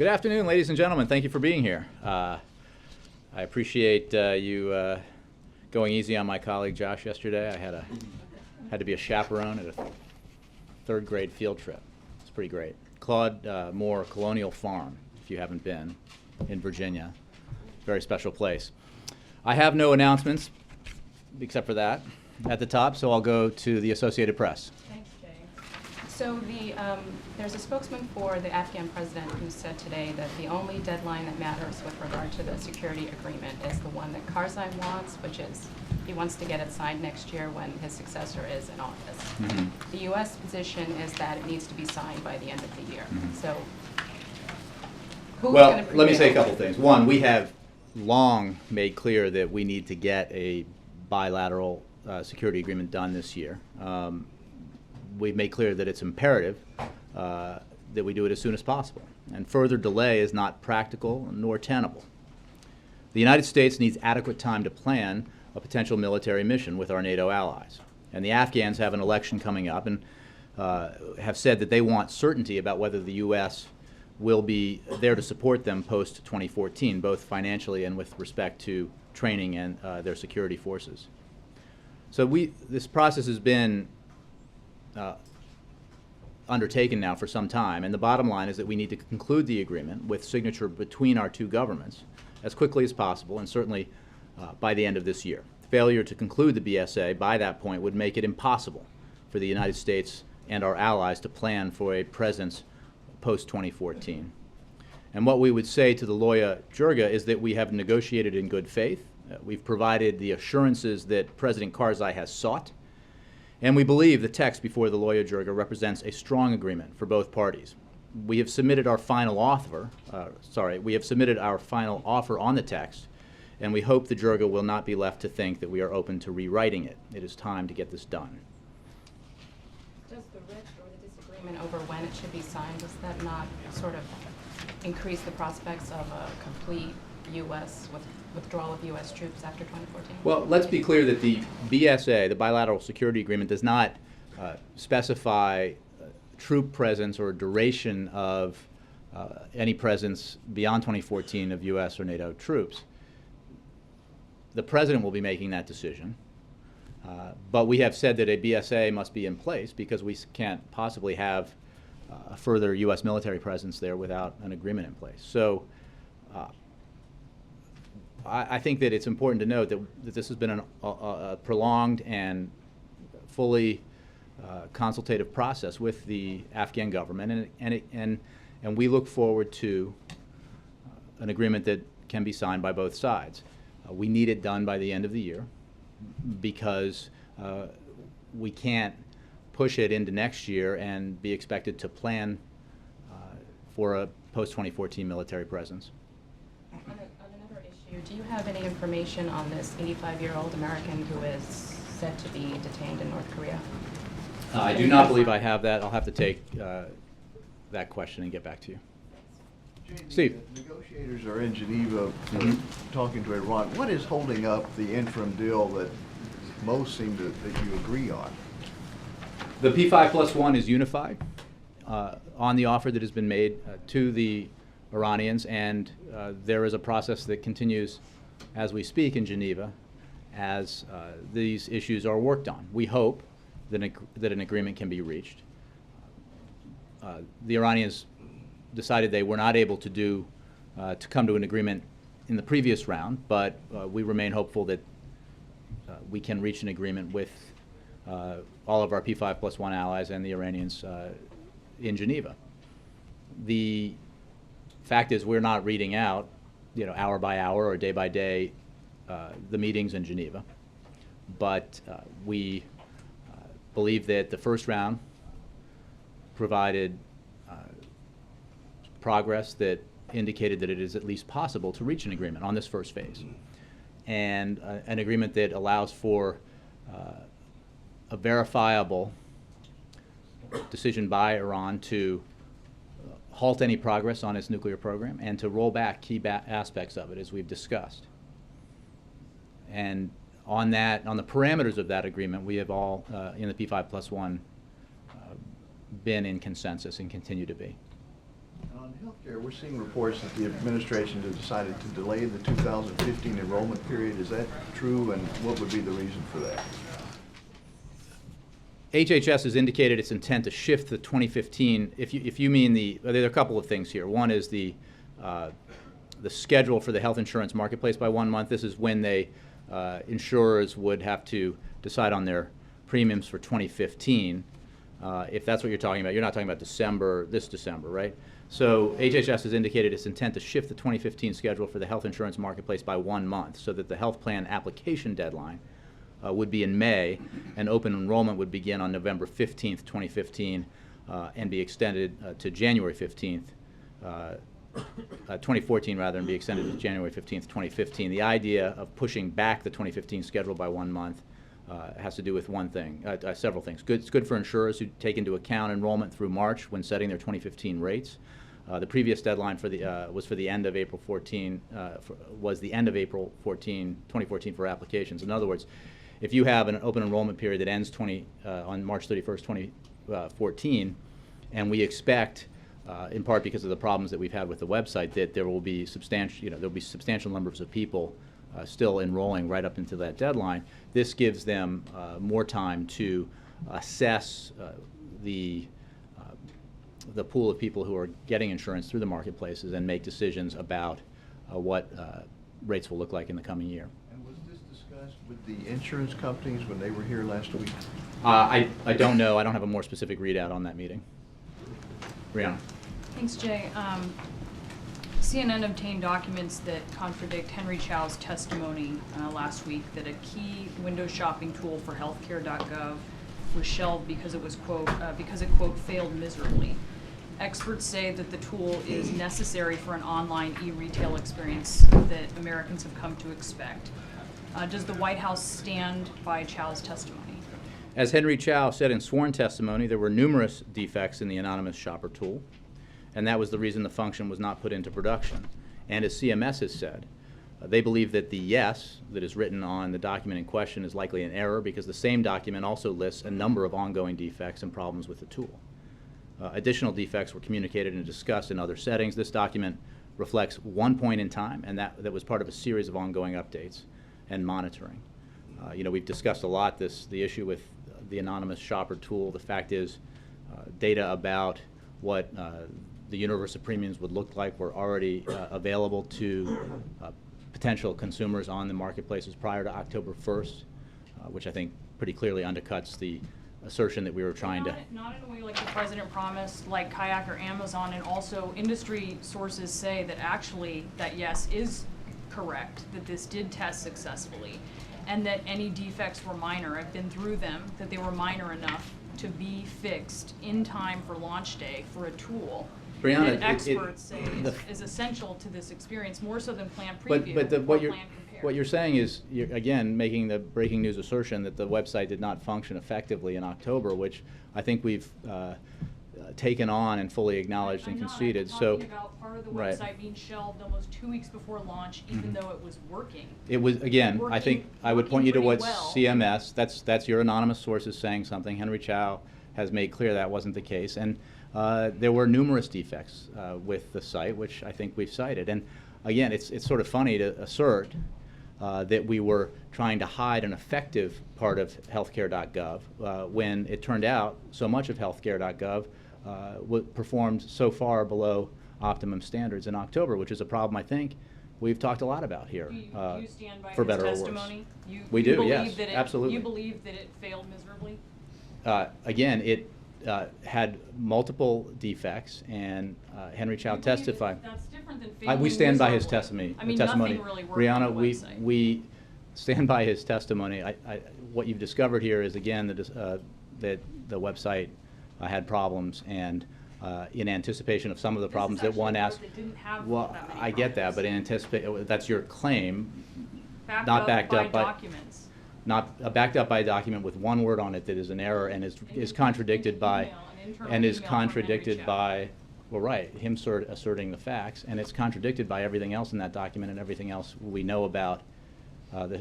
Good afternoon, ladies and gentlemen. Thank you for being here. I appreciate you going easy on my colleague Josh yesterday. I had to be a chaperone at a third grade field trip. It's pretty great. Claude Moore Colonial Farm, if you haven't been, in Virginia. Very special place. I have no announcements except for that at the top, so I'll go to the Associated Press. Thanks, Jay. So there's a spokesman for the Afghan president who said today that the only deadline that matters with regard to the security agreement is the one that Karzai wants, which is he wants to get it signed next year when his successor is in office. Mm-hmm. The U.S. position is that it needs to be signed by the end of the year. Mm-hmm. So who's going to prevail? Let me say a couple things. One, we have long made clear that we need to get a bilateral security agreement done this year. We've made clear that it's imperative that we do it as soon as possible, and further delay is not practical nor tenable. The United States needs adequate time to plan a potential military mission with our NATO allies, and the Afghans have an election coming up and have said that they want certainty about whether the U.S. will be there to support them post-2014, both financially and with respect to training and their security forces. So this process has been undertaken now for some time, and the bottom line is that we need to conclude the agreement with signature between our two governments as quickly as possible, and certainly by the end of this year. Failure to conclude the BSA by that point would make it impossible for the United States and our allies to plan for a presence post-2014. And what we would say to the Loya Jirga is that we have negotiated in good faith. We've provided the assurances that President Karzai has sought, and we believe the text before the Loya Jirga represents a strong agreement for both parties. We have submitted our final offer. We have submitted our final offer on the text, and we hope the Jirga will not be left to think that we are open to rewriting it. It is time to get this done. Does the rift or the disagreement over when it should be signed, does that not sort of increase the prospects of a complete U.S. withdrawal of U.S. troops after 2014? Well, let's be clear that the BSA, the Bilateral Security Agreement, does not specify troop presence or duration of any presence beyond 2014 of U.S. or NATO troops. The President will be making that decision, but we have said that a BSA must be in place because we can't possibly have a further U.S. military presence there without an agreement in place. So I think that it's important to note that this has been a prolonged and fully consultative process with the Afghan government, and we look forward to an agreement that can be signed by both sides. We need it done by the end of the year because we can't push it into next year and be expected to plan for a post-2014 military presence. On another issue, do you have any information on this 85-year-old American who is said to be detained in North Korea? I do not believe I have that. I'll have to take that question and get back to you. Steve. The negotiators are in Geneva talking to Iran. What is holding up the interim deal that most seem that you agree on? The P5+1 is unified on the offer that has been made to the Iranians, and there is a process that continues as we speak in Geneva as these issues are worked on. We hope that an agreement can be reached. The Iranians decided they were not able to come to an agreement in the previous round, but we remain hopeful that we can reach an agreement with all of our P5+1 allies and the Iranians in Geneva. The fact is we're not reading out, hour by hour or day by day the meetings in Geneva, but we believe that the first round provided progress that indicated that it is at least possible to reach an agreement on this first phase, and an agreement that allows for a verifiable decision by Iran to halt any progress on its nuclear program and to roll back key aspects of it, as we've discussed. And on the parameters of that agreement, we have all, in the P5+1, been in consensus and continue to be. On healthcare, we're seeing reports that the administration has decided to delay the 2015 enrollment period. Is that true, and what would be the reason for that? HHS has indicated its intent to shift the 2015. If you mean there are a couple of things here. One is the schedule for the health insurance marketplace by 1 month. This is when insurers would have to decide on their premiums for 2015. If that's what you're talking about, you're not talking about this December, right? So HHS has indicated its intent to shift the 2015 schedule for the health insurance marketplace by 1 month, so that the health plan application deadline would be in May, and open enrollment would begin on November 15th, 2015, and be extended to January 15th, 2014 rather, and be extended to January 15th, 2015. The idea of pushing back the 2015 schedule by 1 month has to do with one thing, several things. It's good for insurers who take into account enrollment through March when setting their 2015 rates. The previous deadline for was for the end of April 14, was the end of April 2014 for applications. In other words, if you have an open enrollment period that ends on March 31st, 2014, and we expect, in part because of the problems that we've had with the website, that there will be substantial numbers of people still enrolling right up into that deadline, this gives them more time to assess the pool of people who are getting insurance through the marketplaces and make decisions about what rates will look like in the coming year. And was this discussed with the insurance companies when they were here last week? I don't know. I don't have a more specific readout on that meeting. Brianna. Thanks, Jay. CNN obtained documents that contradict Henry Chow's testimony last week that a key window shopping tool for healthcare.gov was shelved because it was, quote, failed miserably. Experts say that the tool is necessary for an online e-retail experience that Americans have come to expect. Does the White House stand by Chow's testimony? As Henry Chow said in sworn testimony, there were numerous defects in the anonymous shopper tool, and that was the reason the function was not put into production. And as CMS has said, they believe that the yes that is written on the document in question is likely an error, because the same document also lists a number of ongoing defects and problems with the tool. Additional defects were communicated and discussed in other settings. This document reflects one point in time, and that was part of a series of ongoing updates and monitoring. We've discussed a lot the issue with the anonymous shopper tool. The fact is, data about what the universe of premiums would look like were already available to potential consumers on the marketplaces prior to October 1st, which I think pretty clearly undercuts the assertion that we were trying to. Not in a way like the president promised, like Kayak or Amazon, and also industry sources say that actually that yes is correct, that this did test successfully, and that any defects were minor. I've been through them, that they were minor enough to be fixed in time for launch day for a tool Brianna, that experts say is essential to this experience, more so than Plan Preview but or what Plan Compare. you're saying is, you're again making the breaking news assertion that the website did not function effectively in October, which I think we've taken on and fully acknowledged and conceded. I'm talking about part of the right. website being shelved almost 2 weeks before launch, even though it was working. It was, again, I think I would point you to what working pretty CMS, that's your anonymous sources saying something. Henry Chow has made clear that wasn't the case. And there were numerous defects with the site, which I think we've cited. And again, it's sort of funny to assert that we were trying to hide an effective part of healthcare.gov when it turned out so much of healthcare.gov performed so far below optimum standards in October, which is a problem I think we've talked a lot about here. Do you stand by for his better testimony? or worse. We do, yes, absolutely. You believe that it failed miserably? Again, it had multiple defects, and Henry Chow testified. That's different than failing We stand by his miserably. testimony. I mean, testimony. nothing really worked Brianna, on the website. we stand by his testimony. What you've discovered here is, again, that the website had problems, and in anticipation of some of the problems that one asked. Well, I get that, but in anticipation, that's your claim, not backed up by documents. Not backed up by a document with one word on it that is an error and is contradicted by, well, right, him asserting the facts, and it's contradicted by everything else in that document and everything else we know about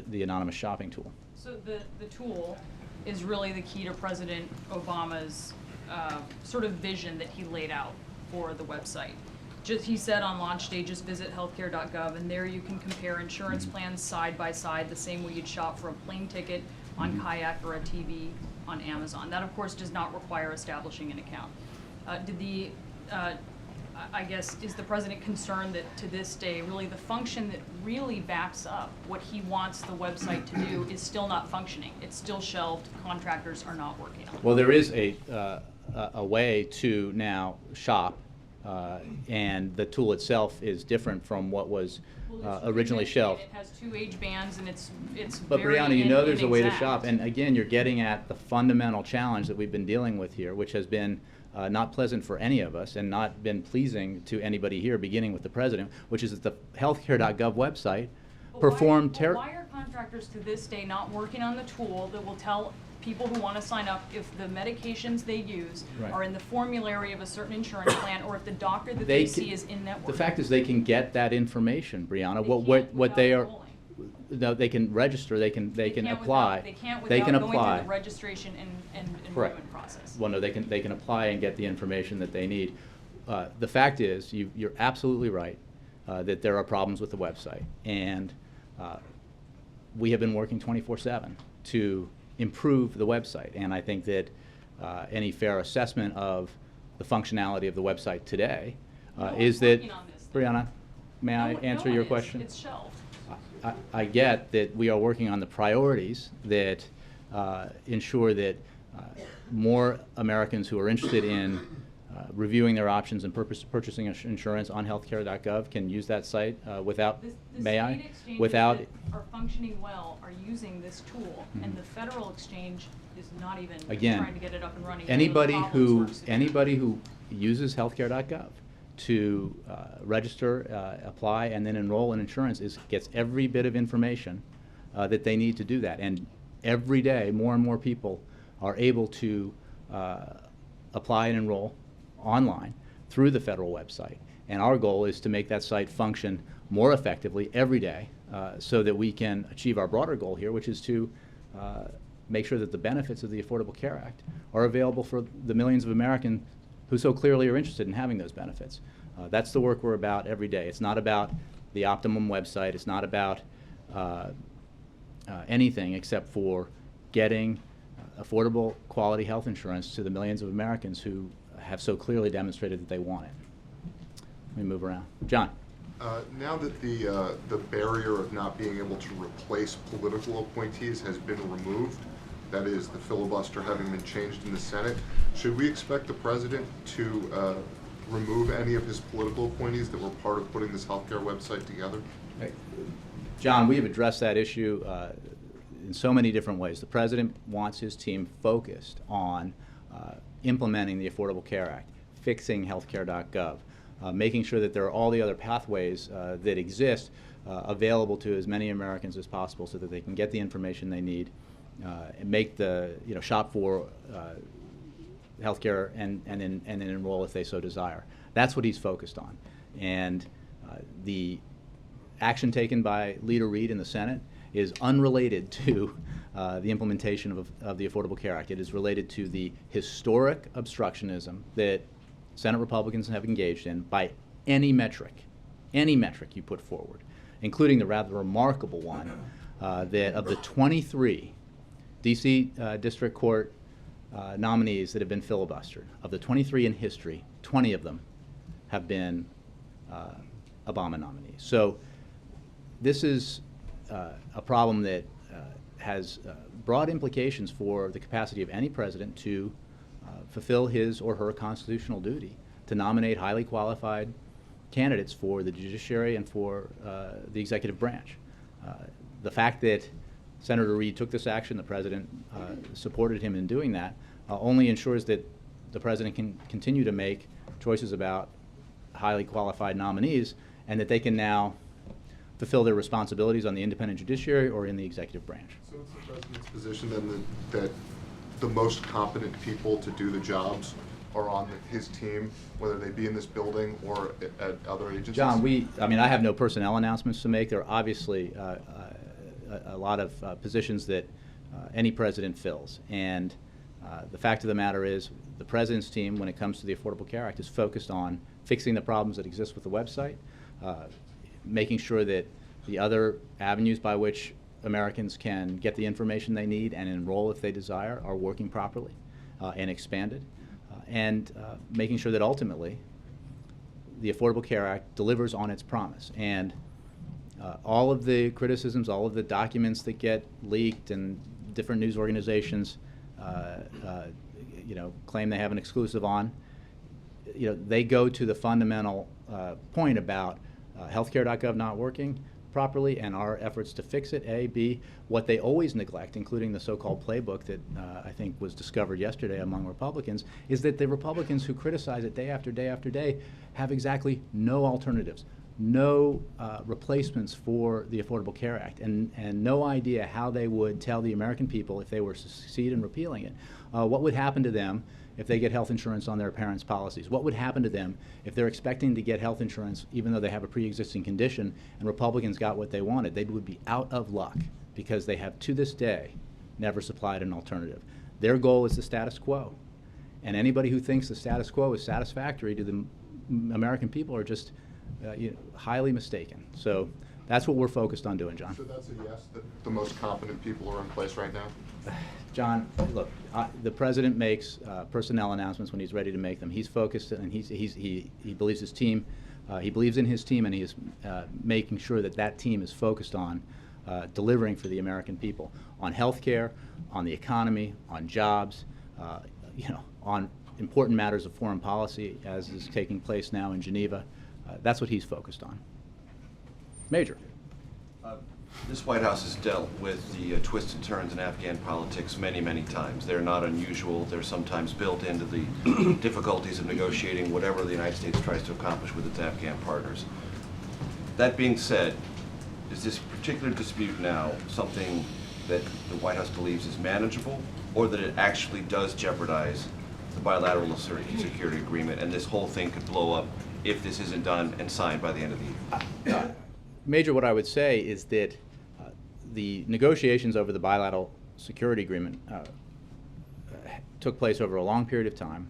the anonymous shopping tool. So the tool is really the key to President Obama's sort of vision that he laid out for the website. he said on launch day, just visit healthcare.gov, and there you can compare insurance plans side by side, the same way you'd shop for a plane ticket on Kayak or a TV on Amazon. That, of course, does not require establishing an account. I guess, is the president concerned that to this day, really the function that really backs up what he wants the website to do is still not functioning? It's still shelved, contractors are not working on it. Well, there is a way to now shop, and the tool itself is different from what was originally shelved. It has 2 age bands, and it's But very Brianna, you know there's a way to inexact. shop, and again, you're getting at the fundamental challenge that we've been dealing with here, which has been not pleasant for any of us and not been pleasing to anybody here, beginning with the president, which is that the healthcare.gov website performed Why are contractors to this day not working on the tool that will tell people who want to sign up if the medications they use Right. are in the formulary of a certain insurance plan, or if the doctor that they see is in network? The fact is they can get that information, Brianna. They What can't what they without are. enrolling. No, they can register. They can can't apply. They can't They without can going apply. through the registration and Correct. enrollment process. Well, no, they can apply and get the information that they need. The fact is, you're absolutely right that there are problems with the website, and we have been working 24/7 to improve the website. And I think that any fair assessment of the functionality of the website today No is one's that, working on this thing. Brianna, may I No answer one your is. question? It's shelved. I get that we are working on the priorities that ensure that more Americans who are interested in reviewing their options and purchasing insurance on healthcare.gov can use that site without, The may state I? exchanges Without, that are functioning well are using this tool, and the federal exchange is not even Again, trying to get it up and running. anybody One of the problems works. anybody who uses healthcare.gov to register, apply, and then enroll in insurance gets every bit of information that they need to do that. And every day, more and more people are able to apply and enroll online through the federal website. And our goal is to make that site function more effectively every day so that we can achieve our broader goal here, which is to make sure that the benefits of the Affordable Care Act are available for the millions of Americans who so clearly are interested in having those benefits. That's the work we're about every day. It's not about the optimum website. It's not about anything except for getting affordable, quality health insurance to the millions of Americans who have so clearly demonstrated that they want it. Let me move around. John. Now that the barrier of not being able to replace political appointees has been removed, that is, the filibuster having been changed in the Senate, should we expect the president to remove any of his political appointees that were part of putting this healthcare website together? John, we have addressed that issue in so many different ways. The president wants his team focused on implementing the Affordable Care Act, fixing healthcare.gov, making sure that there are all the other pathways that exist available to as many Americans as possible so that they can get the information they need and make the, shop for healthcare and then enroll if they so desire. That's what he's focused on. And the action taken by Leader Reid in the Senate is unrelated to the implementation of the Affordable Care Act. It is related to the historic obstructionism that Senate Republicans have engaged in by any metric you put forward, including the rather remarkable one that of the 23 D.C. District Court nominees that have been filibustered, of the 23 in history, 20 of them have been Obama nominees. So this is a problem that has broad implications for the capacity of any president to fulfill his or her constitutional duty to nominate highly qualified candidates for the judiciary and for the executive branch. The fact that Senator Reid took this action, the president supported him in doing that, only ensures that the president can continue to make choices about highly qualified nominees and that they can now fulfill their responsibilities on the independent judiciary or in the executive branch. So it's the president's position then that the most competent people to do the jobs are on his team, whether they be in this building or at other agencies? John, I have no personnel announcements to make. There are obviously a lot of positions that any president fills. And the fact of the matter is the president's team, when it comes to the Affordable Care Act, is focused on fixing the problems that exist with the website, making sure that the other avenues by which Americans can get the information they need and enroll if they desire are working properly and expanded, and making sure that ultimately the Affordable Care Act delivers on its promise. And all of the criticisms, all of the documents that get leaked and different news organizations claim they have an exclusive on, they go to the fundamental point about healthcare.gov not working properly and our efforts to fix it, A. B, what they always neglect, including the so-called playbook that I think was discovered yesterday among Republicans, is that the Republicans who criticize it day after day after day have exactly no alternatives, no replacements for the Affordable Care Act, and no idea how they would tell the American people, if they were to succeed in repealing it, what would happen to them if they get health insurance on their parents' policies. What would happen to them if they're expecting to get health insurance even though they have a pre-existing condition and Republicans got what they wanted? They would be out of luck because they have, to this day, never supplied an alternative. Their goal is the status quo. And anybody who thinks the status quo is satisfactory to the American people are just highly mistaken. So that's what we're focused on doing, John. So that's a yes, that the most competent people are in place right now? John, look, the president makes personnel announcements when he's ready to make them. He's focused, and he believes his team. He believes in his team, and he is making sure that that team is focused on delivering for the American people on health care, on the economy, on jobs, on important matters of foreign policy, as is taking place now in Geneva. That's what he's focused on. Major. This White House has dealt with the twists and turns in Afghan politics many, many times. They're not unusual. They're sometimes built into the difficulties of negotiating whatever the United States tries to accomplish with its Afghan partners. That being said, is this particular dispute now something that the White House believes is manageable, or that it actually does jeopardize the bilateral security agreement, and this whole thing could blow up if this isn't done and signed by the end of the year? Major, what I would say is that the negotiations over the bilateral security agreement took place over a long period of time.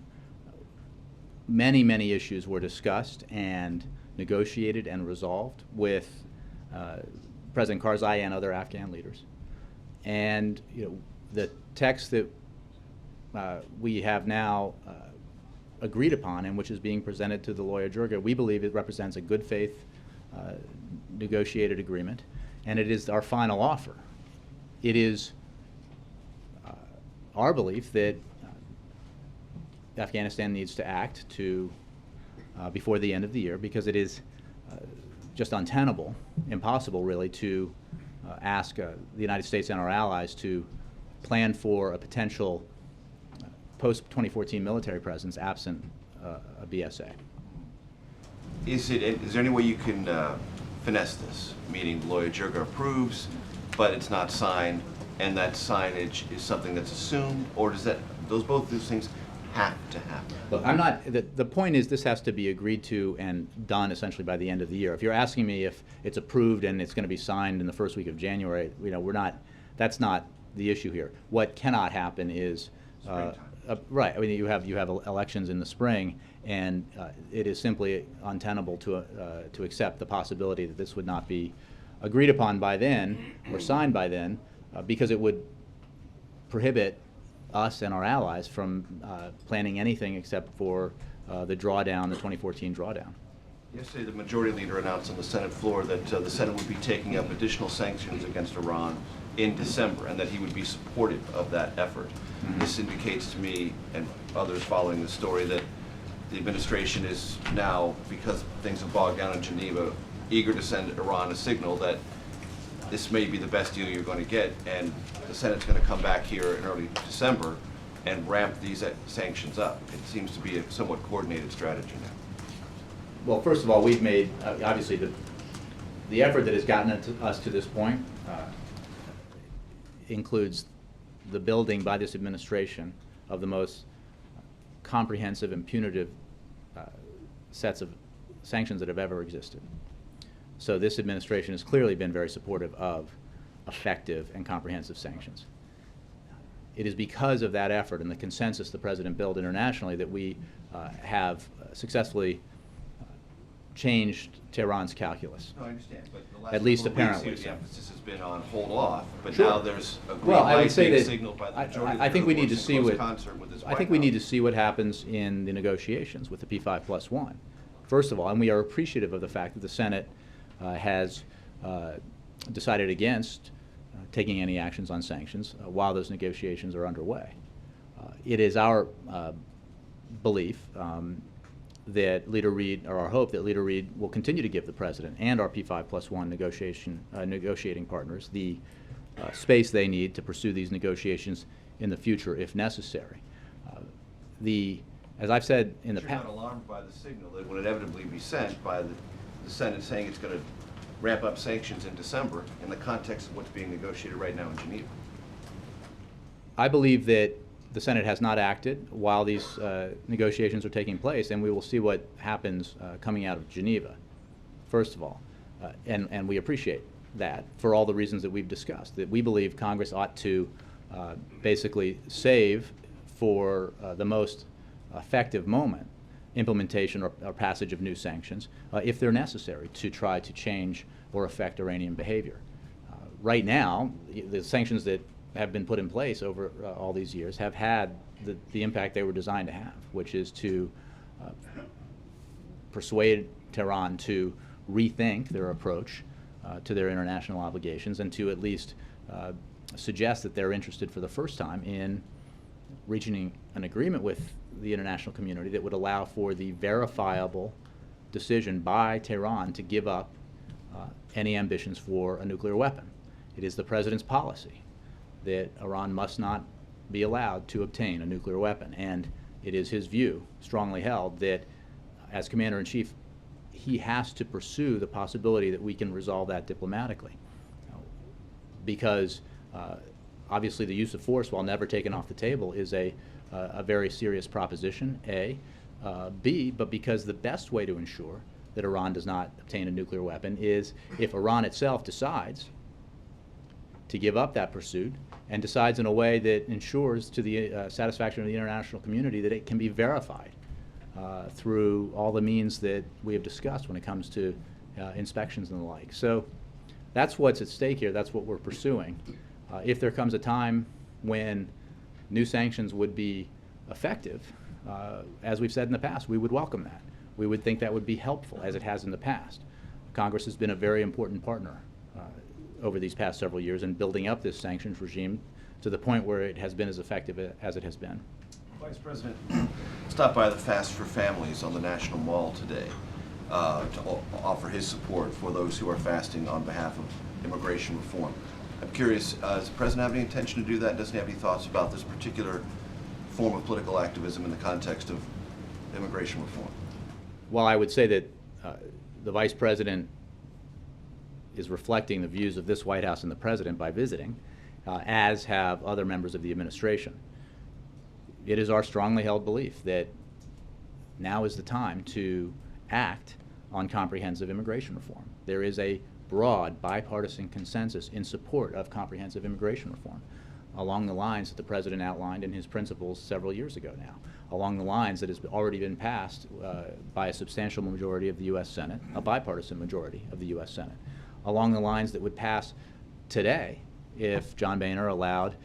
Many, many issues were discussed and negotiated and resolved with President Karzai and other Afghan leaders. And the text that we have now agreed upon and which is being presented to the lawyer Jurga, we believe it represents a good faith negotiated agreement, and it is our final offer. It is our belief that Afghanistan needs to act before the end of the year, because it is just untenable, impossible really, to ask the United States and our allies to plan for a potential post-2014 military presence absent a BSA. Is there any way you can finesse this, meaning lawyer Jurga approves, but it's not signed, and that signage is something that's assumed, or does both those things have to happen? Look, I'm not. The point is, this has to be agreed to and done essentially by the end of the year. If you're asking me if it's approved and it's going to be signed in the first week of January, we're not. That's not the issue here. What cannot happen is. Right. I mean, you have elections in the spring, and it is simply untenable to accept the possibility that this would not be agreed upon by then or signed by then, because it would prohibit us and our allies from planning anything except for the drawdown, the 2014 drawdown. Yesterday, the majority leader announced on the Senate floor that the Senate would be taking up additional sanctions against Iran in December, and that he would be supportive of that effort. Mm-hmm. This indicates to me, and others following the story, that the administration is now, because things have bogged down in Geneva, eager to send Iran a signal that this may be the best deal you're going to get, and the Senate's going to come back here in early December and ramp these sanctions up. It seems to be a somewhat coordinated strategy now. Well, first of all, we've made, obviously, the effort that has gotten us to this point includes the building by this administration of the most comprehensive and punitive sets of sanctions that have ever existed. So this administration has clearly been very supportive of effective and comprehensive sanctions. It is because of that effort and the consensus the President built internationally that we have successfully changed Tehran's calculus. No, I understand, but the last At least couple of weeks apparently here, so. the emphasis has been on hold off, but Sure. now there's a green Well, I would light say being that signaled by the I majority of the think we need to force see in close what concert with this I White think we need to House. see what happens in the negotiations with the P5+1. First of all, and we are appreciative of the fact that the Senate has decided against taking any actions on sanctions while those negotiations are underway. It is our belief that Leader Reid, or our hope that Leader Reid will continue to give the President and our P5+1 negotiating partners the space they need to pursue these negotiations in the future if necessary. As I've said in the But you're past, not alarmed by the signal that would inevitably be sent by the Senate saying it's going to ramp up sanctions in December in the context of what's being negotiated right now in Geneva. I believe that the Senate has not acted while these negotiations are taking place, and we will see what happens coming out of Geneva, first of all. And we appreciate that for all the reasons that we've discussed, that we believe Congress ought to basically save for the most effective moment implementation or passage of new sanctions if they're necessary to try to change or affect Iranian behavior. Right now, the sanctions that have been put in place over all these years have had the impact they were designed to have, which is to persuade Tehran to rethink their approach to their international obligations and to at least suggest that they're interested for the first time in reaching an agreement with the international community that would allow for the verifiable decision by Tehran to give up any ambitions for a nuclear weapon. It is the President's policy that Iran must not be allowed to obtain a nuclear weapon, and it is his view, strongly held, that as Commander-in-Chief, he has to pursue the possibility that we can resolve that diplomatically. Because obviously the use of force, while never taken off the table, is a very serious proposition, A. B, but because the best way to ensure that Iran does not obtain a nuclear weapon is if Iran itself decides to give up that pursuit and decides in a way that ensures to the satisfaction of the international community that it can be verified through all the means that we have discussed when it comes to inspections and the like. So that's what's at stake here. That's what we're pursuing. If there comes a time when new sanctions would be effective, as we've said in the past, we would welcome that. We would think that would be helpful, as it has in the past. Congress has been a very important partner over these past several years in building up this sanctions regime to the point where it has been as effective as it has been. Vice President, stopped by the Fast for Families on the National Mall today to offer his support for those who are fasting on behalf of immigration reform. I'm curious, does the President have any intention to do that? Doesn't he have any thoughts about this particular form of political activism in the context of immigration reform? Well, I would say that the Vice President is reflecting the views of this White House and the President by visiting, as have other members of the administration. It is our strongly held belief that now is the time to act on comprehensive immigration reform. There is a broad bipartisan consensus in support of comprehensive immigration reform along the lines that the President outlined in his principles several years ago now, along the lines that has already been passed by a substantial majority of the U.S. Senate, a bipartisan majority of the U.S. Senate, along the lines that would pass today if John Boehner allowed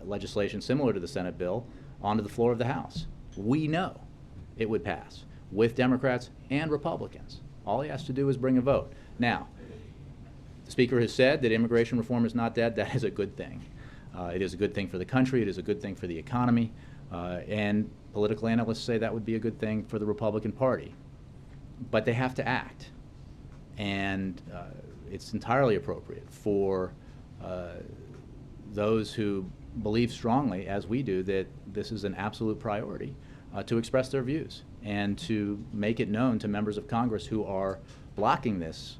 legislation similar to the Senate bill onto the floor of the House. We know it would pass with Democrats and Republicans. All he has to do is bring a vote. Now, the Speaker has said that immigration reform is not dead. That is a good thing. It is a good thing for the country. It is a good thing for the economy. And political analysts say that would be a good thing for the Republican Party. But they have to act. And it's entirely appropriate for those who believe strongly, as we do, that this is an absolute priority to express their views and to make it known to members of Congress who are blocking this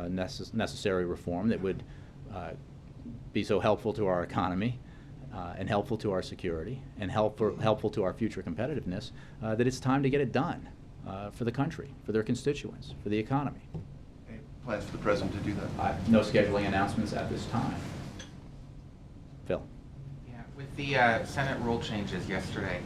necessary reform that would be so helpful to our economy and helpful to our security and helpful to our future competitiveness, that it's time to get it done for the country, for their constituents, for the economy. Any plans for the President to do that? No scheduling announcements at this time. Phil. Yeah, with the Senate rule changes yesterday,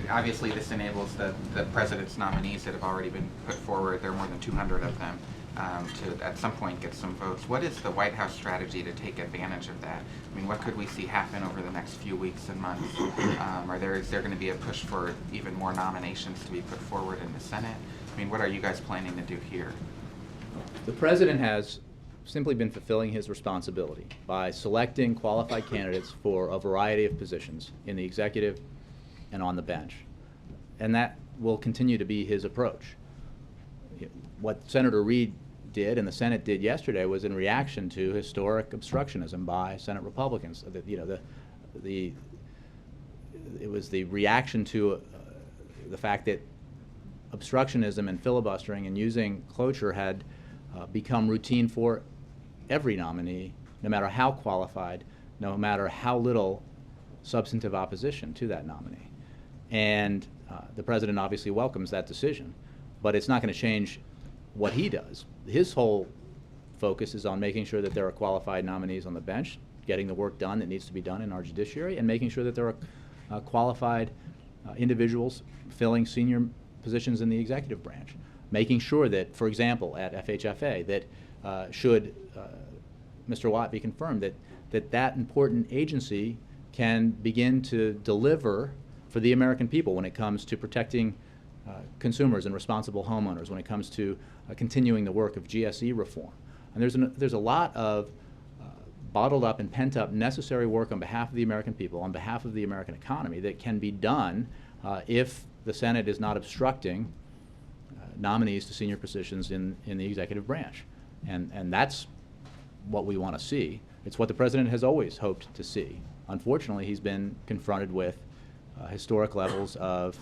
obviously this enables the president's nominees that have already been put forward, there are more than 200 of them, to at some point get some votes. What is the White House strategy to take advantage of that? I mean, what could we see happen over the next few weeks and months? Is there going to be a push for even more nominations to be put forward in the Senate? I mean, what are you guys planning to do here? The president has simply been fulfilling his responsibility by selecting qualified candidates for a variety of positions in the executive and on the bench. And that will continue to be his approach. What Senator Reid did and the Senate did yesterday was in reaction to historic obstructionism by Senate Republicans. It was the reaction to the fact that obstructionism and filibustering and using cloture had become routine for every nominee, no matter how qualified, no matter how little substantive opposition to that nominee. And the president obviously welcomes that decision, but it's not going to change what he does. His whole focus is on making sure that there are qualified nominees on the bench, getting the work done that needs to be done in our judiciary, and making sure that there are qualified individuals filling senior positions in the executive branch. Making sure that, for example, at FHFA, that should Mr. Watt be confirmed, that important agency can begin to deliver for the American people when it comes to protecting consumers and responsible homeowners, when it comes to continuing the work of GSE reform. And there's a lot of bottled up and pent up necessary work on behalf of the American people, on behalf of the American economy, that can be done if the Senate is not obstructing nominees to senior positions in the executive branch. And that's what we want to see. It's what the president has always hoped to see. Unfortunately, he's been confronted with historic levels of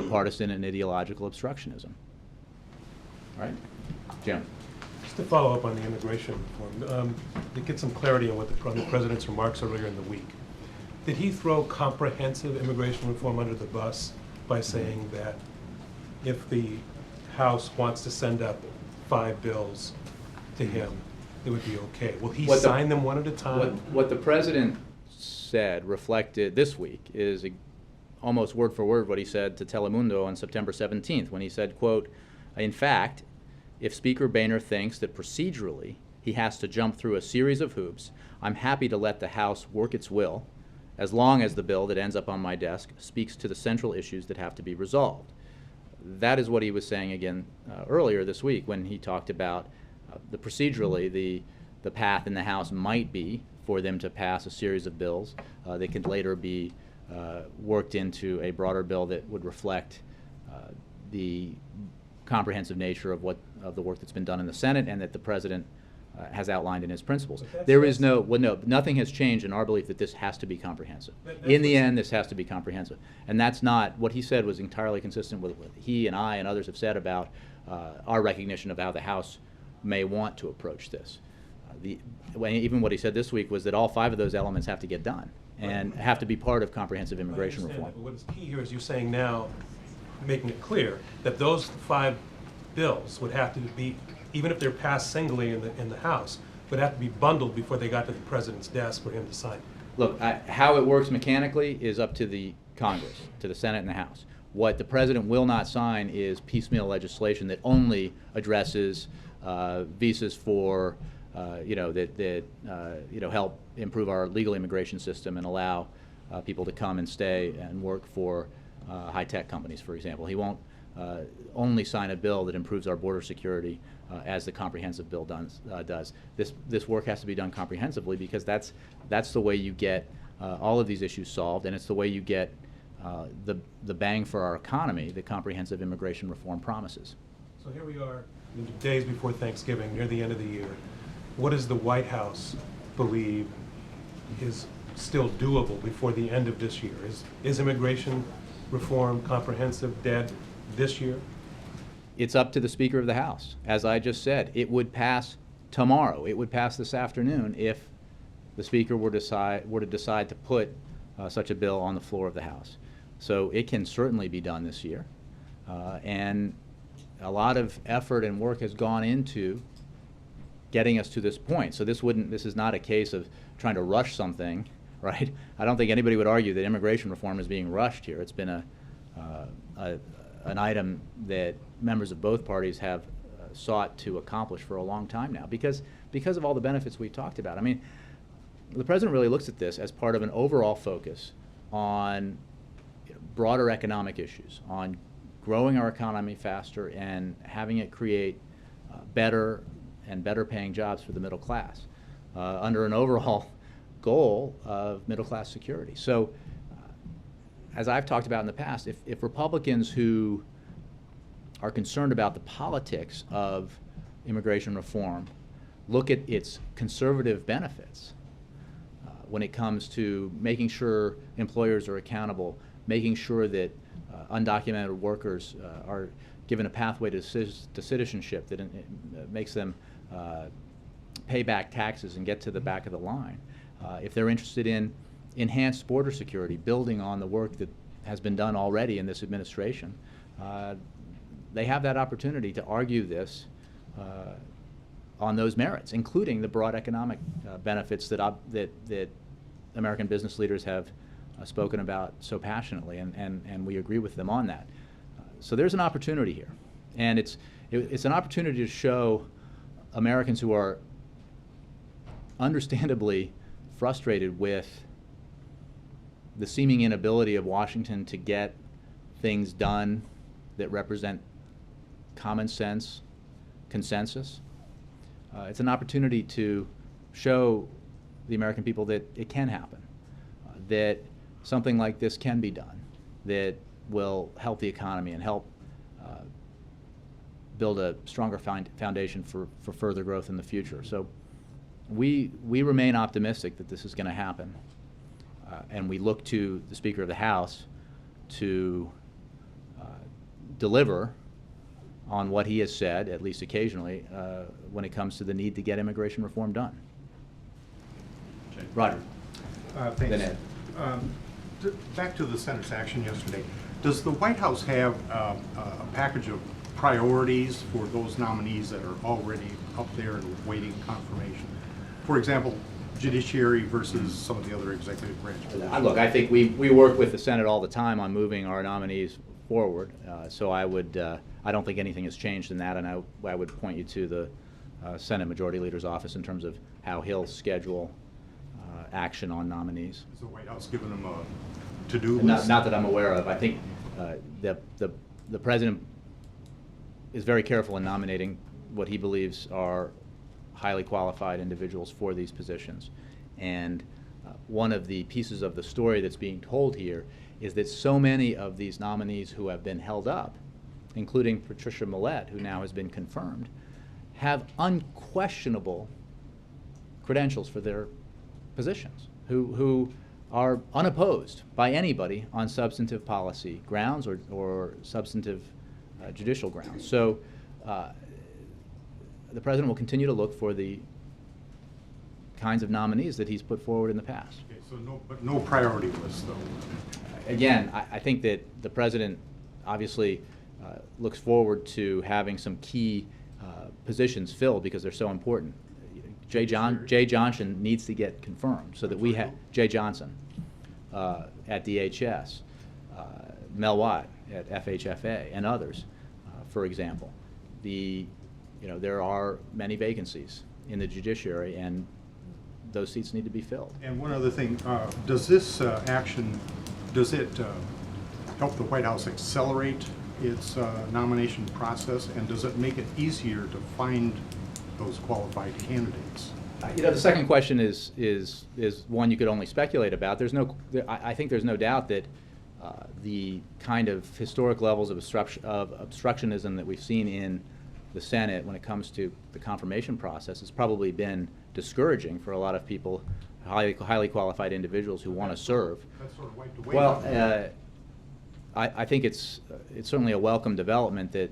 partisan and ideological obstructionism. All right? Jim. Just to follow up on the immigration reform, to get some clarity on what the president's remarks earlier in the week. Did he throw comprehensive immigration reform under the bus by saying that if the House wants to send up 5 bills to him, it would be okay? Will he sign them one at a time? What the president said, reflected this week, is almost word for word what he said to Telemundo on September 17th, when he said, quote, "In fact, if Speaker Boehner thinks that procedurally he has to jump through a series of hoops, I'm happy to let the House work its will, as long as the bill that ends up on my desk speaks to the central issues that have to be resolved." That is what he was saying again earlier this week when he talked about procedurally the path in the House might be for them to pass a series of bills that could later be worked into a broader bill that would reflect the comprehensive nature of the work that's been done in the Senate and that the president has outlined in his principles. There is nothing has changed in our belief that this has to be comprehensive. In the end, this has to be comprehensive. And that's not, what he said was entirely consistent with what he and I and others have said about our recognition of how the House may want to approach this. Even what he said this week was that all 5 of those elements have to get done and have to be part of comprehensive immigration reform. But what is key here is you're saying now, making it clear, that those 5 bills would have to be, even if they're passed singly in the House, would have to be bundled before they got to the president's desk for him to sign. Look, how it works mechanically is up to the Congress, to the Senate and the House. What the president will not sign is piecemeal legislation that only addresses visas for, help improve our legal immigration system and allow people to come and stay and work for high-tech companies, for example. He won't only sign a bill that improves our border security as the comprehensive bill does. This work has to be done comprehensively because that's the way you get all of these issues solved, and it's the way you get the bang for our economy that comprehensive immigration reform promises. So here we are, days before Thanksgiving, near the end of the year. What does the White House believe is still doable before the end of this year? Is immigration reform comprehensive dead this year? It's up to the Speaker of the House. As I just said, it would pass tomorrow. It would pass this afternoon if the Speaker were to decide to put such a bill on the floor of the House. So it can certainly be done this year. And a lot of effort and work has gone into getting us to this point. So this is not a case of trying to rush something right? I don't think anybody would argue that immigration reform is being rushed here. It's been an item that members of both parties have sought to accomplish for a long time now because of all the benefits we've talked about. I mean, the president really looks at this as part of an overall focus on broader economic issues, on growing our economy faster and having it create better and better paying jobs for the middle class under an overall goal of middle class security. So as I've talked about in the past, if Republicans who are concerned about the politics of immigration reform look at its conservative benefits when it comes to making sure employers are accountable, making sure that undocumented workers are given a pathway to citizenship that makes them pay back taxes and get to the back of the line. If they're interested in enhanced border security, building on the work that has been done already in this administration, they have that opportunity to argue this on those merits, including the broad economic benefits that American business leaders have spoken about so passionately, and we agree with them on that. So there's an opportunity here, and it's an opportunity to show Americans who are understandably frustrated with the seeming inability of Washington to get things done that represent common sense consensus. It's an opportunity to show the American people that it can happen, that something like this can be done, that will help the economy and help build a stronger foundation for further growth in the future. So we remain optimistic that this is going to happen, and we look to the Speaker of the House to deliver on what he has said, at least occasionally, when it comes to the need to get immigration reform done. Roger. Thanks. Then Ed. Back to the Senate's action yesterday. Does the White House have a package of priorities for those nominees that are already up there and waiting confirmation? For example, judiciary versus some of the other executive branch positions. Look, I think we work with the Senate all the time on moving our nominees forward. So I don't think anything has changed in that, and I would point you to the Senate Majority Leader's office in terms of how he'll schedule action on nominees. Is the White House giving them a to-do list? Not that I'm aware of. I think the president is very careful in nominating what he believes are highly qualified individuals for these positions. And one of the pieces of the story that's being told here is that so many of these nominees who have been held up, including Patricia Millett, who now has been confirmed, have unquestionable credentials for their positions, who are unopposed by anybody on substantive policy grounds or substantive judicial grounds. So the president will continue to look for the kinds of nominees that he's put forward in the past. Okay, so no priority list, though. Again, I think that the president obviously looks forward to having some key positions filled because they're so important. Jay Johnson needs to get confirmed so that we have Jay Johnson at DHS, Mel Watt at FHFA, and others, for example. There are many vacancies in the judiciary, and those seats need to be filled. And one other thing, does this action, does it help the White House accelerate its nomination process, and does it make it easier to find those qualified candidates? The second question is one you could only speculate about. I think there's no doubt that the kind of historic levels of obstructionism that we've seen in the Senate when it comes to the confirmation process has probably been discouraging for a lot of people, highly qualified individuals who want to serve. That's sort of wiped away. Well, I think it's certainly a welcome development that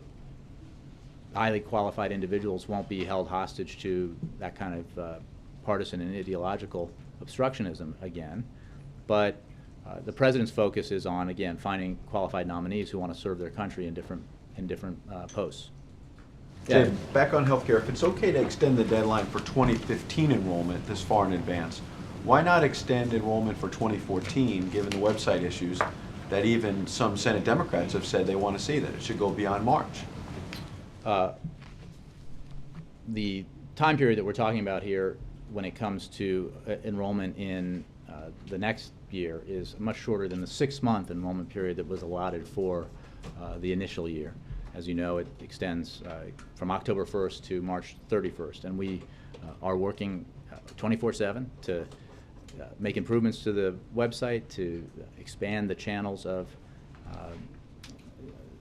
highly qualified individuals won't be held hostage to that kind of partisan and ideological obstructionism again. But the president's focus is on, again, finding qualified nominees who want to serve their country in different posts. Ted, back on healthcare, if it's okay to extend the deadline for 2015 enrollment this far in advance, why not extend enrollment for 2014, given the website issues that even some Senate Democrats have said they want to see, that it should go beyond March? The time period that we're talking about here when it comes to enrollment in the next year is much shorter than the 6-month enrollment period that was allotted for the initial year. As you know, it extends from October 1st to March 31st, and we are working 24/7 to make improvements to the website, to expand the channels of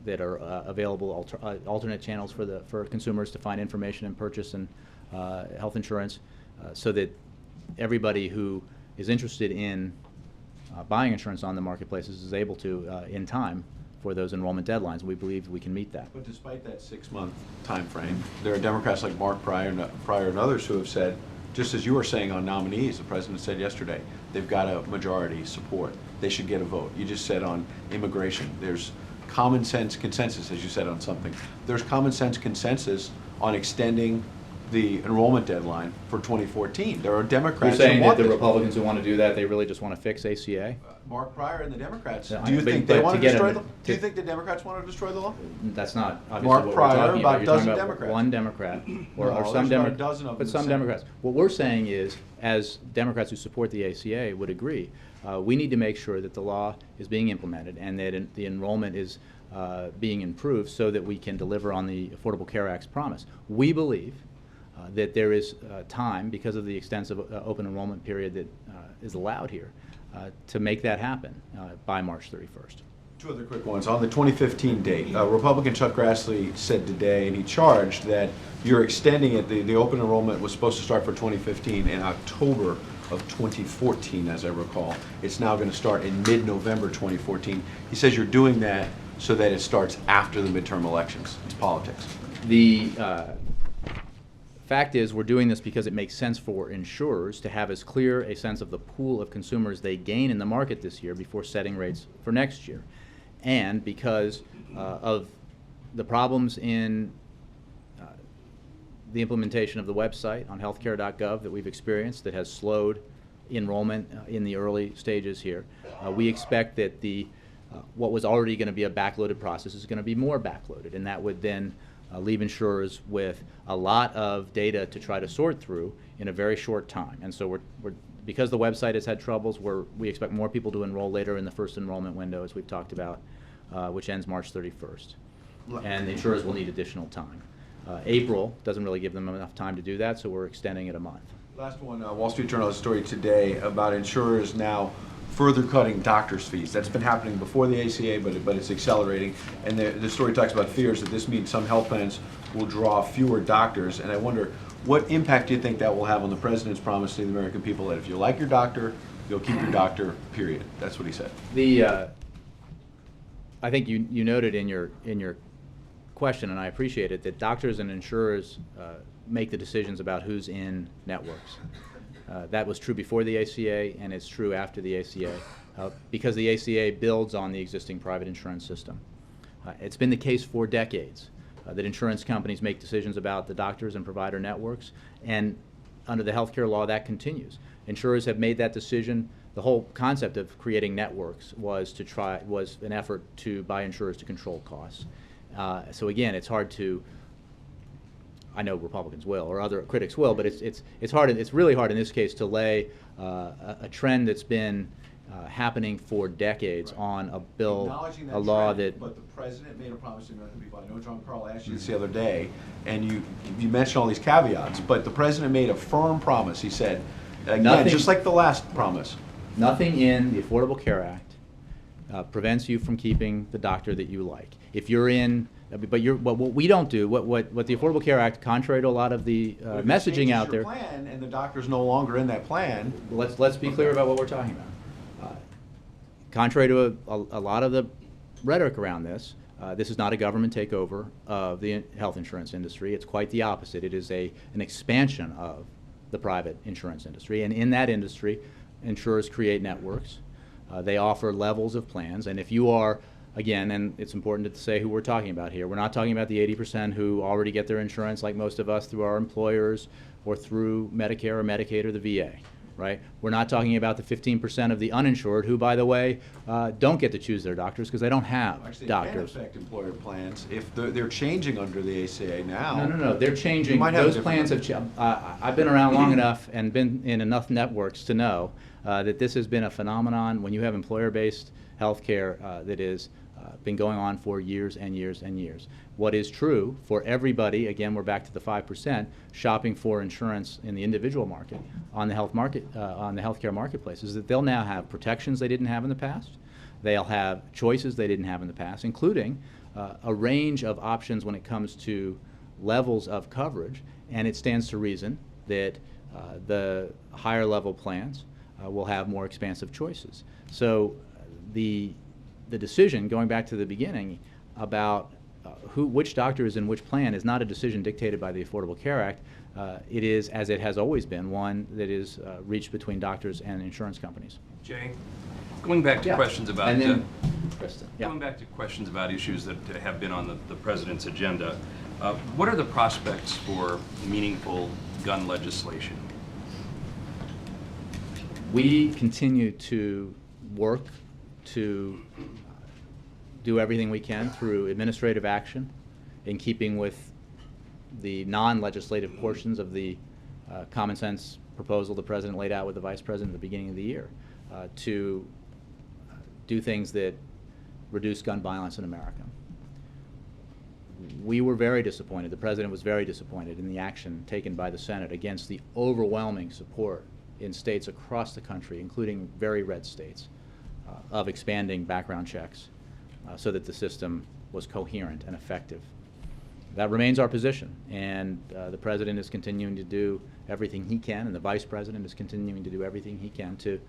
that are available, alternate channels for consumers to find information and purchase and health insurance, so that everybody who is interested in buying insurance on the marketplaces is able to in time for those enrollment deadlines. We believe we can meet that. But despite that 6-month time frame, there are Democrats like Mark Pryor and others who have said, just as you were saying on nominees, the president said yesterday, they've got a majority support. They should get a vote. You just said on immigration, there's common sense consensus, as you said on something. There's common sense consensus on extending the enrollment deadline for 2014. There are Democrats You're saying who that want the this. Republicans who want to do that, they really just want to fix ACA? Mark Pryor and the Democrats. Yeah, Do you but- think but they want to to get destroy them the? Do you think the Democrats want to destroy the law? That's not obviously Mark what Pryor, we're talking about about. a You're talking dozen about Democrats. one Democrat, or No, some there's about a Democrats, dozen of them but in some the Senate. Democrats. What we're saying is, as Democrats who support the ACA would agree, we need to make sure that the law is being implemented and that the enrollment is being improved so that we can deliver on the Affordable Care Act's promise. We believe that there is time, because of the extensive open enrollment period that is allowed here, to make that happen by March 31st. Two other quick ones. On the 2015 date, Republican Chuck Grassley said today, and he charged that you're extending it, the open enrollment was supposed to start for 2015 in October of 2014, as I recall. It's now going to start in mid-November 2014. He says you're doing that so that it starts after the midterm elections. It's politics. The fact is, we're doing this because it makes sense for insurers to have as clear a sense of the pool of consumers they gain in the market this year before setting rates for next year. And because of the problems in the implementation of the website on healthcare.gov that we've experienced that has slowed enrollment in the early stages here, we expect that what was already going to be a backloaded process is going to be more backloaded, and that would then leave insurers with a lot of data to try to sort through in a very short time. And so because the website has had troubles, we expect more people to enroll later in the first enrollment window, as we've talked about, which ends March 31st. And the insurers will need additional time. April doesn't really give them enough time to do that, so we're extending it a month. Last one, Wall Street Journal has a story today about insurers now further cutting doctors' fees. That's been happening before the ACA, but it's accelerating. And the story talks about fears that this means some health plans will draw fewer doctors. And I wonder, what impact do you think that will have on the president's promise to the American people that if you like your doctor, you'll keep your doctor, period? That's what he said. I think you noted in your question, and I appreciate it, that doctors and insurers make the decisions about who's in networks. That was true before the ACA, and it's true after the ACA, because the ACA builds on the existing private insurance system. It's been the case for decades that insurance companies make decisions about the doctors and provider networks, and under the healthcare law, that continues. Insurers have made that decision. The whole concept of creating networks was an effort by insurers to control costs. So again, it's hard to. I know Republicans will, or other critics will, but it's hard. It's really hard in this case to lay a trend that's been happening for decades on a bill, Acknowledging that a law trend, that. But the president made a promise to the American people. I know John Carl asked you this the other day, and you mentioned all these caveats, but the president made a firm promise. He said, again, Nothing- just like the last promise. Nothing in the Affordable Care Act prevents you from keeping the doctor that you like. If you're in, but what we don't do, what the Affordable Care Act, contrary to a lot of the But if it messaging changes out your there. plan and the doctor's no longer in that plan. Let's be clear about what we're talking about. Contrary to a lot of the rhetoric around this, this is not a government takeover of the health insurance industry. It's quite the opposite. It is an expansion of the private insurance industry, and in that industry, insurers create networks. They offer levels of plans, and if you are, again, and it's important to say who we're talking about here. We're not talking about the 80% who already get their insurance, like most of us, through our employers or through Medicare or Medicaid or the VA. right? We're not talking about the 15% of the uninsured who, by the way, don't get to choose their doctors because they don't have Actually, it can doctors. affect employer plans if they're changing under the ACA now. No, they're changing. You might have Those different- plans have I've been around long enough and been in enough networks to know that this has been a phenomenon when you have employer-based health care that is been going on for years and years and years. What is true for everybody, again, we're back to the 5%, shopping for insurance in the individual market, on the healthcare marketplace, is that they'll now have protections they didn't have in the past. They'll have choices they didn't have in the past, including a range of options when it comes to levels of coverage, and it stands to reason that the higher level plans will have more expansive choices. So the decision, going back to the beginning, about which doctor is in which plan is not a decision dictated by the Affordable Care Act. It is, as it has always been, one that is reached between doctors and insurance companies. Jay, going back to questions about And then, Kristen, yeah. going back to questions about issues that have been on the president's agenda, what are the prospects for meaningful gun legislation? We continue to work to do everything we can through administrative action in keeping with the non-legislative portions of the common sense proposal the President laid out with the Vice President at the beginning of the year to do things that reduce gun violence in America. We were very disappointed, the President was very disappointed in the action taken by the Senate against the overwhelming support in states across the country, including very red states, of expanding background checks so that the system was coherent and effective. That remains our position, and the President is continuing to do everything he can, and the Vice President is continuing to do everything he can to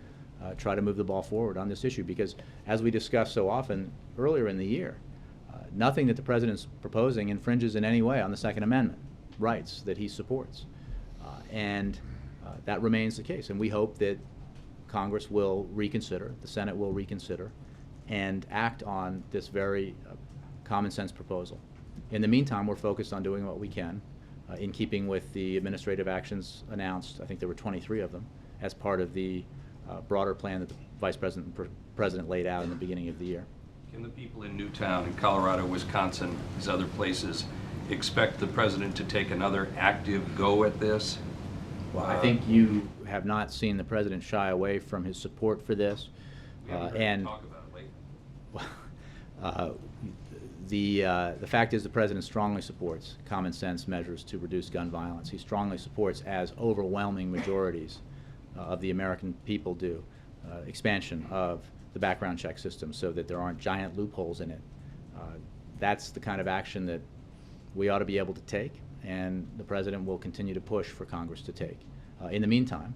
try to move the ball forward on this issue, because as we discussed so often earlier in the year, nothing that the President is proposing infringes in any way on the Second Amendment rights that he supports. And that remains the case, and we hope that Congress will reconsider, the Senate will reconsider, and act on this very common sense proposal. In the meantime, we're focused on doing what we can in keeping with the administrative actions announced. I think there were 23 of them as part of the broader plan that the Vice President and President laid out in the beginning of the year. Can the people in Newtown, in Colorado, Wisconsin, these other places, expect the President to take another active go at this? Well, I think you have not seen the President shy away from his support for this. We haven't heard him talk about it lately. The fact is the President strongly supports common sense measures to reduce gun violence. He strongly supports, as overwhelming majorities of the American people do, expansion of the background check system so that there aren't giant loopholes in it. That's the kind of action that we ought to be able to take, and the President will continue to push for Congress to take. In the meantime,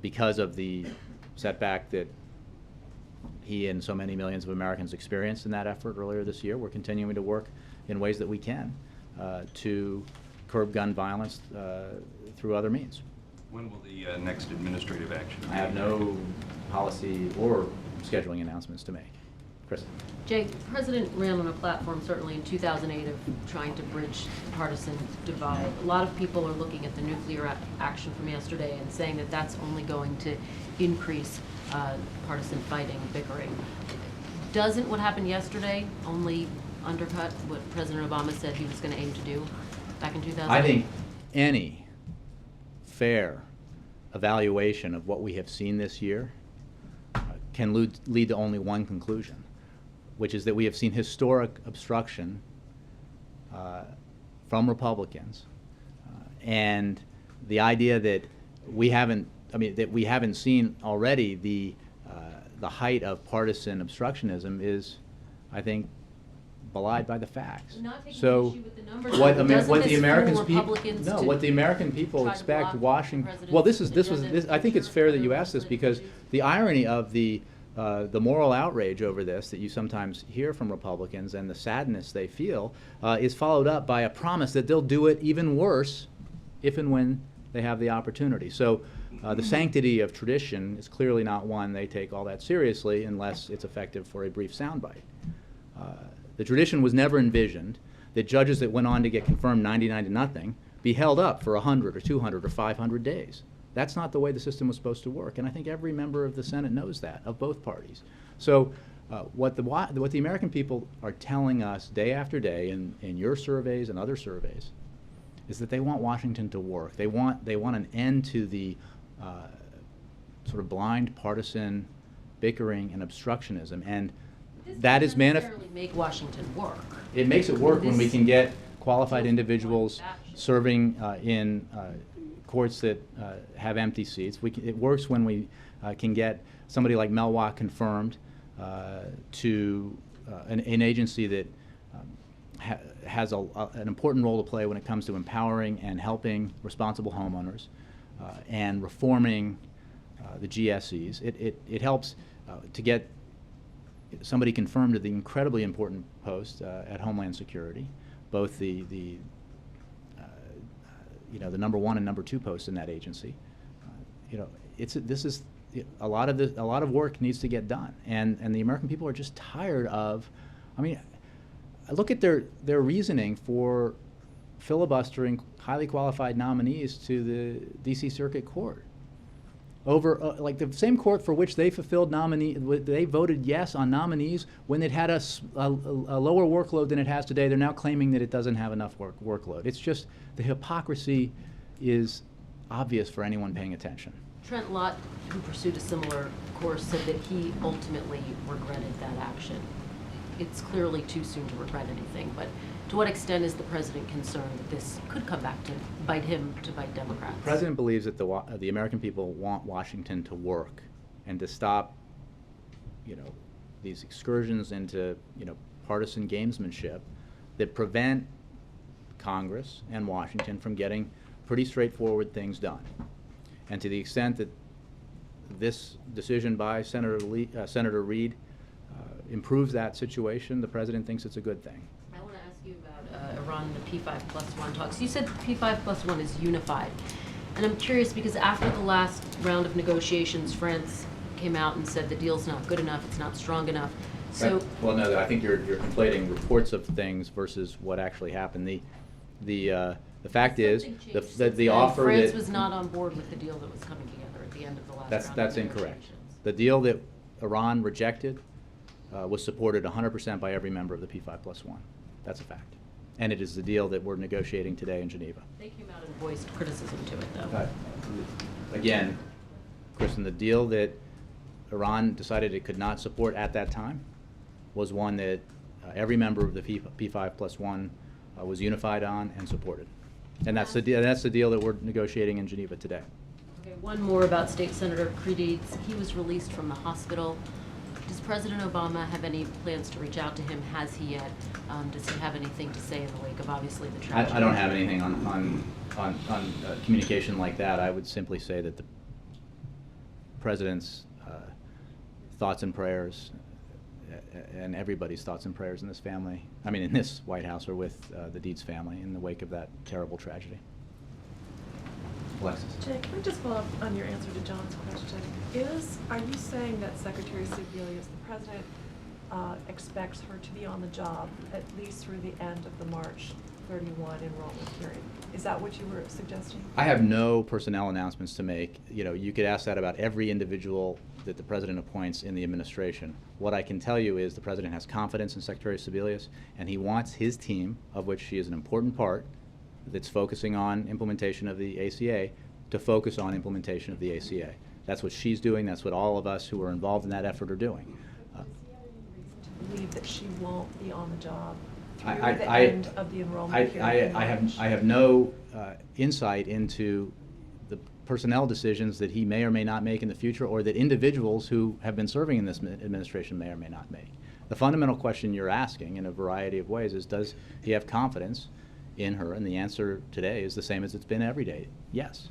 because of the setback that he and so many millions of Americans experienced in that effort earlier this year, we're continuing to work in ways that we can to curb gun violence through other means. When will the next administrative action? I have no policy or scheduling announcements to make. Chris. Jay, the President ran on a platform certainly in 2008 of trying to bridge the partisan divide. A lot of people are looking at the nuclear action from yesterday and saying that that's only going to increase partisan fighting, bickering. Doesn't what happened yesterday only undercut what President Obama said he was going to aim to do back in 2008? I think any fair evaluation of what we have seen this year can lead to only one conclusion, which is that we have seen historic obstruction from Republicans, and the idea that we haven't seen already the height of partisan obstructionism is, I think, belied by the facts. Not taking So issue with the numbers, what doesn't the this Americans fool Republicans to what the American people try to expect block Washington. the president's Well, this was agenda I think it's in fair that future you for ask this other because political the irony of the moral outrage over this that you sometimes hear from Republicans and the sadness they feel is followed up by a promise that they'll do it even worse if and when they have the opportunity. So the sanctity of tradition is clearly not one they take all that seriously unless it's effective for a brief soundbite. The tradition was never envisioned that judges that went on to get confirmed 99 to nothing be held up for 100 or 200 or 500 days. That's not the way the system was supposed to work, and I think every member of the Senate knows that, of both parties. So what the American people are telling us day after day in your surveys and other surveys is that they want Washington to work. They want an end to the sort of blind partisan bickering and obstructionism, and that is necessarily make Washington work. It makes it work when we can get qualified individuals serving in courts that have empty seats. It works when we can get somebody like Mel Watt confirmed to an agency that has an important role to play when it comes to empowering and helping responsible homeowners and reforming the GSEs. It helps to get somebody confirmed to the incredibly important post at Homeland Security, both the number 1 and number 2 posts in that agency. A lot of work needs to get done, and the American people are just tired of. I mean, I look at their reasoning for filibustering highly qualified nominees to the D.C. Circuit Court over like the same court for which they fulfilled they voted yes on nominees when it had a lower workload than it has today. They're now claiming that it doesn't have enough workload. It's just the hypocrisy is obvious for anyone paying attention. Trent Lott, who pursued a similar course, said that he ultimately regretted that action. It's clearly too soon to regret anything, but to what extent is the president concerned that this could come back to bite him, to bite Democrats? The president believes that the American people want Washington to work and to stop, these excursions into, partisan gamesmanship that prevent Congress and Washington from getting pretty straightforward things done. And to the extent that this decision by Senator Reid improves that situation, the president thinks it's a good thing. I want to ask you about Iran and the P5+1 talks. You said P5+1 is unified. And I'm curious because after the last round of negotiations, France came out and said the deal's not good enough, it's not strong enough. So, well, no, I think you're conflating reports of things versus what actually happened. The fact is the offer France that was not on board with the deal that was coming together at the end of the last round. That's incorrect. The deal that Iran rejected was supported 100% by every member of the P5+1. That's a fact. And it is the deal that we're negotiating today in Geneva. They came out and voiced criticism to it, though. Again, Kristen, the deal that Iran decided it could not support at that time was one that every member of the P5+1 was unified on and supported. And that's the deal that we're negotiating in Geneva today. Okay, one more about State Senator Creedy. He was released from the hospital. Does President Obama have any plans to reach out to him? Has he yet? Does he have anything to say in the wake of obviously the tragedy? I don't have anything on communication like that. I would simply say that the President's thoughts and prayers and everybody's thoughts and prayers in this family, in this White House, are with the Deeds family in the wake of that terrible tragedy. Alexis. Jay, can we just follow up on your answer to John's question? Are you saying that Secretary Sebelius, the president, expects her to be on the job at least through the end of the March 31 enrollment period? Is that what you were suggesting? I have no personnel announcements to make. You could ask that about every individual that the president appoints in the administration. What I can tell you is the president has confidence in Secretary Sebelius, and he wants his team, of which she is an important part, that's focusing on implementation of the ACA, to focus on implementation of the ACA. That's what she's doing. That's what all of us who are involved in that effort are doing. Does he have any reason to believe that she won't be on the job through I- the I- end of the enrollment period? I have no insight into the personnel decisions that he may or may not make in the future, or that individuals who have been serving in this administration may or may not make. The fundamental question you're asking in a variety of ways is, does he have confidence in her? And the answer today is the same as it's been every day: yes.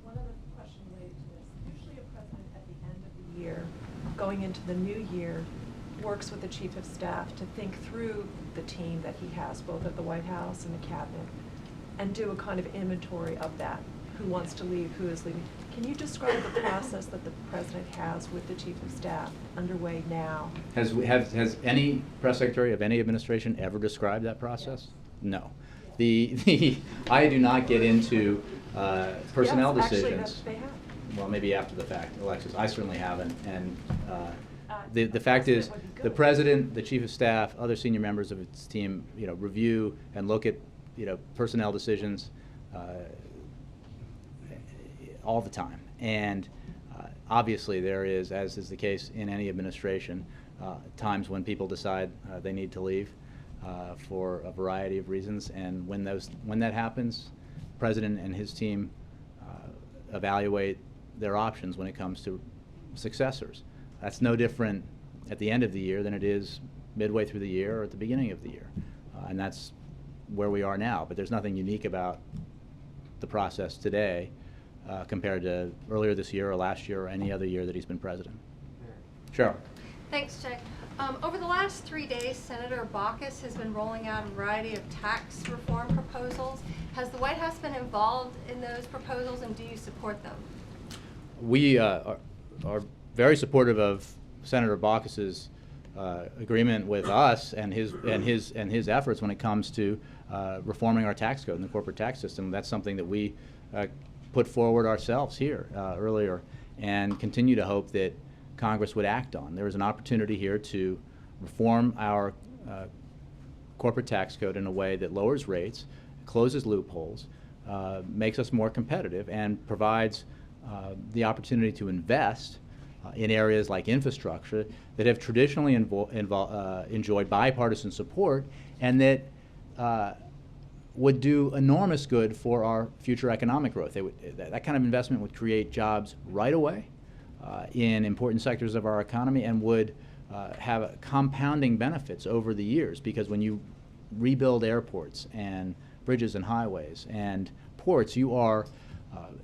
One other question related to this. Usually a president at the end of the year, going into the new year, works with the chief of staff to think through the team that he has, both at the White House and the cabinet, and do a kind of inventory of that. Who wants to leave, who is leaving. Can you describe the process that the president has with the chief of staff underway now? Has any press secretary of any administration ever described that process? No. I do not get into personnel Yes, actually, decisions. they have. well, maybe after the fact, Alexis. I certainly haven't. And the fact is, the president, the chief of staff, other senior members of its team, review and look at, personnel decisions all the time. And obviously, there is, as is the case in any administration, times when people decide they need to leave for a variety of reasons. And when that happens, the president and his team evaluate their options when it comes to successors. That's no different at the end of the year than it is midway through the year or at the beginning of the year. And that's where we are now. But there's nothing unique about the process today compared to earlier this year or last year or any other year that he's been president. Cheryl. Thanks, Jay. Over the last 3 days, Senator Baucus has been rolling out a variety of tax reform proposals. Has the White House been involved in those proposals, and do you support them? We are very supportive of Senator Baucus's agreement with us and his efforts when it comes to reforming our tax code and the corporate tax system. That's something that we put forward ourselves here earlier, and continue to hope that Congress would act on. There is an opportunity here to reform our corporate tax code in a way that lowers rates, closes loopholes, makes us more competitive, and provides the opportunity to invest in areas like infrastructure that have traditionally enjoyed bipartisan support, and that would do enormous good for our future economic growth. That kind of investment would create jobs right away in important sectors of our economy, and would have compounding benefits over the years, because when you rebuild airports and bridges and highways and ports, you are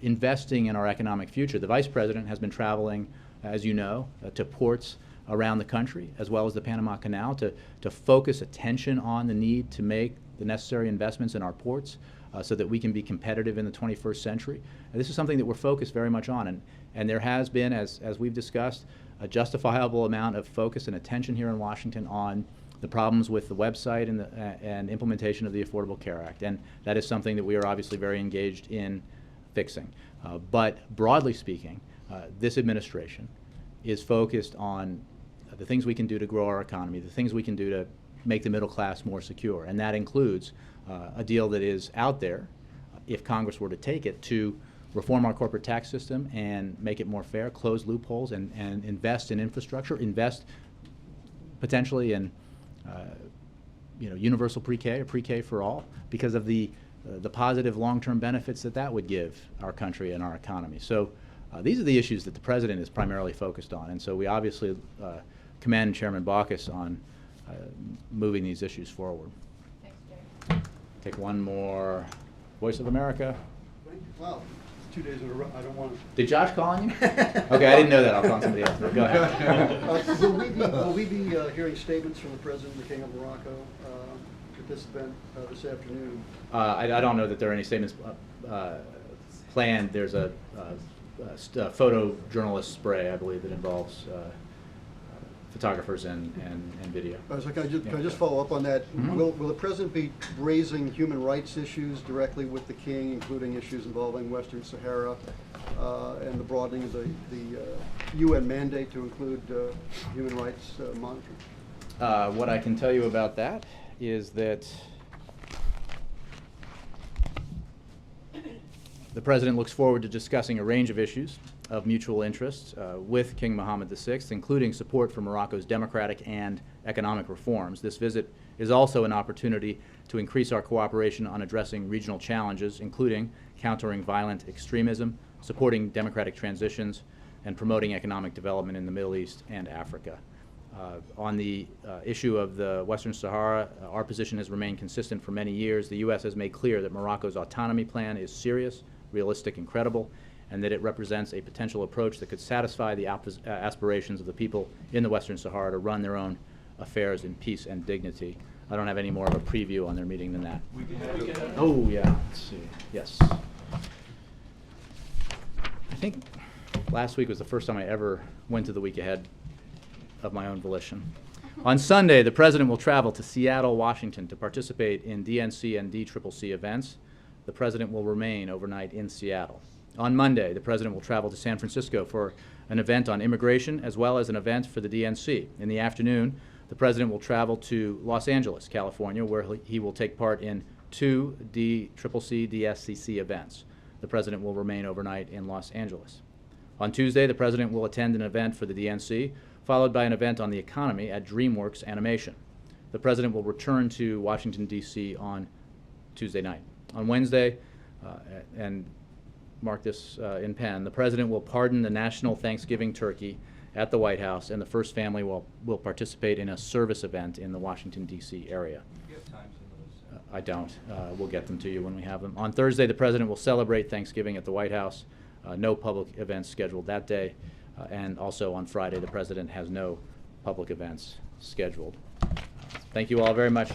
investing in our economic future. The Vice President has been traveling, as you know, to ports around the country, as well as the Panama Canal, to focus attention on the need to make the necessary investments in our ports so that we can be competitive in the 21st century. And this is something that we're focused very much on, and there has been, as we've discussed, a justifiable amount of focus and attention here in Washington on the problems with the website and implementation of the Affordable Care Act, and that is something that we are obviously very engaged in fixing. But broadly speaking, this administration is focused on the things we can do to grow our economy, the things we can do to make the middle class more secure, and that includes a deal that is out there, if Congress were to take it, to reform our corporate tax system and make it more fair, close loopholes, and invest in infrastructure, invest potentially in universal pre-K or pre-K for all, because of the positive long-term benefits that would give our country and our economy. So these are the issues that the President is primarily focused on, and so we obviously commend Chairman Baucus on moving these issues forward. Thanks, Jay. Take one more. Voice of America. Wow, it's 2 days in a row. I don't want to. Did Josh call on you? Okay, I didn't know that. I'll call on somebody else. Go ahead. Will we be hearing statements from the President and the King of Morocco at this event this afternoon? I don't know that there are any statements planned. There's a photojournalist spray, I believe, that involves photographers and video. So can I just follow up on that? Mm-hmm. Will the President be raising human rights issues directly with the King, including issues involving Western Sahara and the broadening of the UN mandate to include human rights monitoring? What I can tell you about that is that the President looks forward to discussing a range of issues of mutual interest with King Mohammed VI, including support for Morocco's democratic and economic reforms. This visit is also an opportunity to increase our cooperation on addressing regional challenges, including countering violent extremism, supporting democratic transitions, and promoting economic development in the Middle East and Africa. On the issue of the Western Sahara, our position has remained consistent for many years. The U.S. has made clear that Morocco's autonomy plan is serious, realistic, and credible, and that it represents a potential approach that could satisfy the aspirations of the people in the Western Sahara to run their own affairs in peace and dignity. I don't have any more of a preview on their meeting than that. Oh, yeah. Let's see. Yes. I think last week was the first time I ever went to the week ahead of my own volition. On Sunday, the President will travel to Seattle, Washington to participate in DNC and DCCC events. The President will remain overnight in Seattle. On Monday, the President will travel to San Francisco for an event on immigration as well as an event for the DNC. In the afternoon, the President will travel to Los Angeles, California, where he will take part in 2 DCCC DSCC events. The President will remain overnight in Los Angeles. On Tuesday, the President will attend an event for the DNC, followed by an event on the economy at DreamWorks Animation. The President will return to Washington, D.C. on Tuesday night. On Wednesday, and mark this in pen, the President will pardon the national Thanksgiving turkey at the White House, and the First Family will participate in a service event in the Washington, D.C. area. Do you have times in those? I don't. We'll get them to you when we have them. On Thursday, the President will celebrate Thanksgiving at the White House. No public events scheduled that day. And also on Friday, the President has no public events scheduled. Thank you all very much.